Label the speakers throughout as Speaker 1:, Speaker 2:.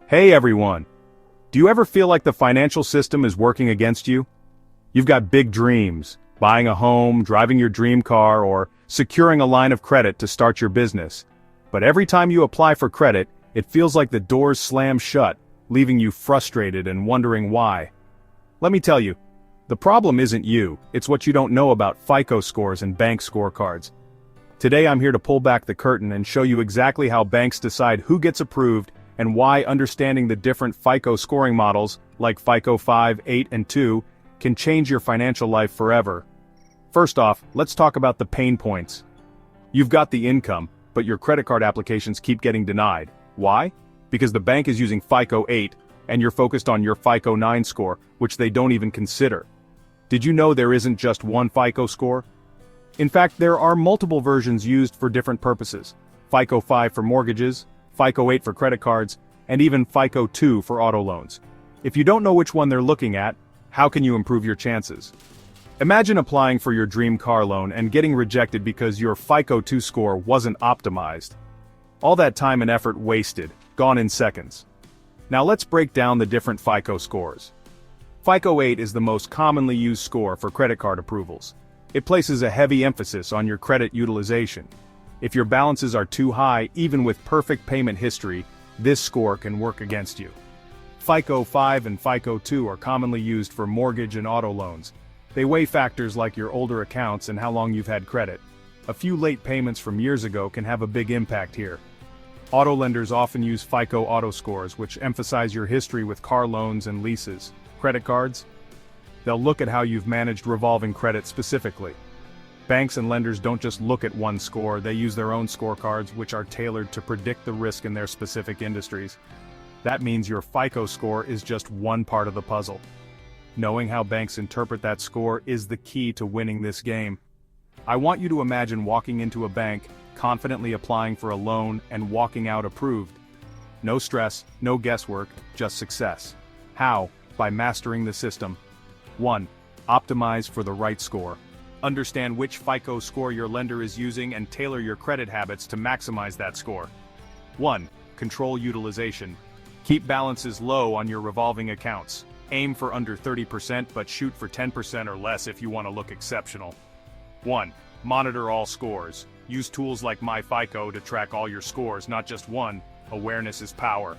Speaker 1: Hey everyone! Do you ever feel like the financial system is working against you? You've got big dreams, buying a home, driving your dream car, or securing a line of credit to start your business. But every time you apply for credit, it feels like the doors slam shut, leaving you frustrated and wondering why. Let me tell you, the problem isn't you, it's what you don't know about FICO scores and bank scorecards. Today I'm here to pull back the curtain and show you exactly how banks decide who gets approved and why understanding the different FICO scoring models, like FICO 5, 8, and 2, can change your financial life forever. First off, let's talk about the pain points. You've got the income, but your credit card applications keep getting denied. Why? Because the bank is using FICO 8, and you're focused on your FICO 9 score, which they don't even consider. Did you know there isn't just one FICO score? In fact, there are multiple versions used for different purposes. FICO 5 for mortgages, FICO 8 for credit cards, and even FICO 2 for auto loans. If you don't know which one they're looking at, how can you improve your chances? Imagine applying for your dream car loan and getting rejected because your FICO 2 score wasn't optimized. All that time and effort wasted, gone in seconds. Now let's break down the different FICO scores. FICO 8 is the most commonly used score for credit card approvals. It places a heavy emphasis on your credit utilization. If your balances are too high, even with perfect payment history, this score can work against you. FICO 5 and FICO 2 are commonly used for mortgage and auto loans. They weigh factors like your older accounts and how long you've had credit. A few late payments from years ago can have a big impact here. Auto lenders often use FICO auto scores, which emphasize your history with car loans and leases. Credit cards? They'll look at how you've managed revolving credit specifically. Banks and lenders don't just look at one score, they use their own scorecards, which are tailored to predict the risk in their specific industries. That means your FICO score is just one part of the puzzle. Knowing how banks interpret that score is the key to winning this game. I want you to imagine walking into a bank, confidently applying for a loan, and walking out approved. No stress, no guesswork, just success. How? By mastering the system. 1. Optimize for the right score. Understand which FICO score your lender is using and tailor your credit habits to maximize that score. 1. Control utilization. Keep balances low on your revolving accounts. Aim for under 30% but shoot for 10% or less if you want to look exceptional. 1. Monitor all scores. Use tools like MyFICO to track all your scores, not just one. Awareness is power.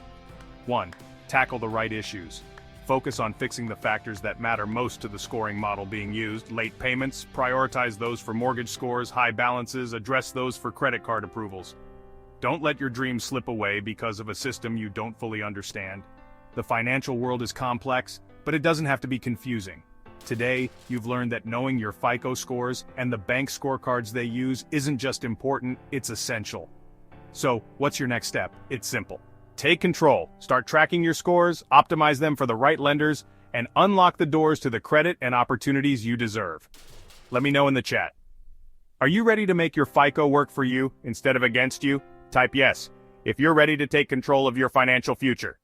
Speaker 1: 1. Tackle the right issues. Focus on fixing the factors that matter most to the scoring model being used. Late payments, prioritize those for mortgage scores, high balances, address those for credit card approvals. Don't let your dreams slip away because of a system you don't fully understand. The financial world is complex, but it doesn't have to be confusing. Today, you've learned that knowing your FICO scores and the bank scorecards they use isn't just important, it's essential. So, what's your next step? It's simple. Take control, start tracking your scores, optimize them for the right lenders, and unlock the doors to the credit and opportunities you deserve. Let me know in the chat. Are you ready to make your FICO work for you instead of against you? Type yes, if you're ready to take control of your financial future.